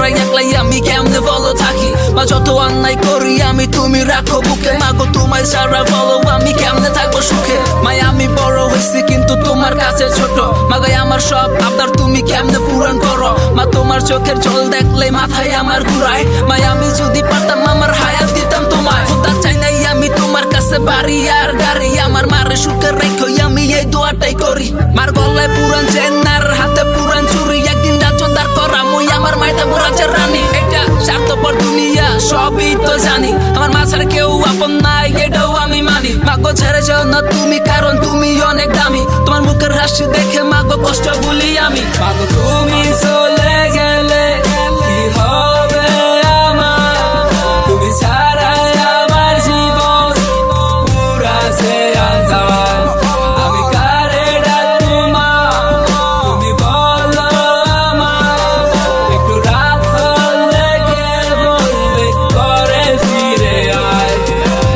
ছাড়া একলাই আমি কেমনে বলো থাকি। মা যত অন্যায় করি আমি তুমি রাখো বুকে, মাগো তোমায় ছাড়া বলো আমি কেমনে থাকবো সুখে। মাই আমি বড় হয়েছি কিন্তু তোমার কাছে ছোট, মাগাই আমার সব আবদার তুমি কেমনে পূরণ করো। মা তোমার চোখের জল দেখলে মাথায় আমার ঘুরায়, মাই আমি যদি পারতাম আমার হায়াত দিতাম তোমায়। খোদা চাই নাই আমি তোমার কাছে বাড়ি আর গাড়ি, আমার মারে সুখে রেখো আমি এই দোয়াটাই করি। মার গলায় পুরান চেন আর হাতে পুরান চুরি, একদিন রাজ্য দাঁড় করা মুই আমার মাইটা বুড়াচের রানী। এটা স্বার্থপর দুনিয়া সবই তো জানি, আমার মা ছাড়া কেউ আপন নাই এটাও আমি মানি। মাগো ছেড়ে যাও না তুমি কারণ তুমি অনেক দামি, তোমার মুখের হাসি দেখে মাগো কষ্ট ভুলি আমি। মাগো তুমি চলে গেলে কি হবে আমার, তুমি ছাড়া আমার জীবন পুরাছে আন্ধার। আমি কারে ডাকবো মা তুমি বলো আমার, একটু রাত হলে কে বলবে ঘরে ফিরে আয়।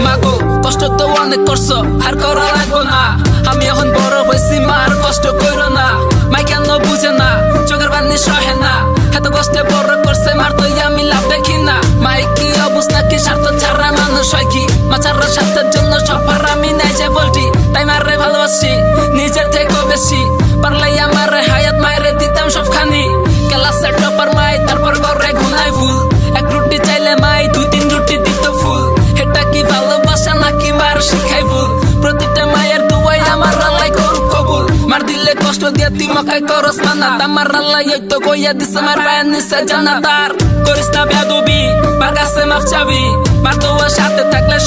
মাগো কষ্ট তো অনেক করছো আর করা লাগবো না, আমি এখন বড় হয়েছি মা আর কষ্ট করো না। মাই কেন বুঝে না চোখের পানি সহে না, এত কষ্টে বড় করছে মার তো আমি লাভ দেখি না। মাই কি অবস্থা কি স্বার্থ ছাড়া মানুষ হয় কি, মা ছাড়া স্বার্থের জন্য সবার আমি নাই যে বলটি। তাই মারে ভালোবাসি নিজের থেকেও বেশি, পারলে আমার হায়াত মায়েরে দিতাম সবখানি। ক্লাসের টপার মাই তারপর ঘরে ঘুমাই ফুল, এক রুটি চাইলে মাই 2-3 রুটি দিত ফুল। এটা কি ভালোবাসা নাকি মার শিখাই ভুল, প্রতিটা মায়ের দুয়াই আমার আল্লাহ করুক কবুল। মার দিলে কষ্ট দিয়ে তুই মকাই করস মানা, আমার আল্লাহ এই তো কইয়া দিছে মার পায়ের নিচে জান্নাত। আর করিস না বেয়াদবি মার কাছে মাফ চাবি, মার দোয়া সাথে থাকলে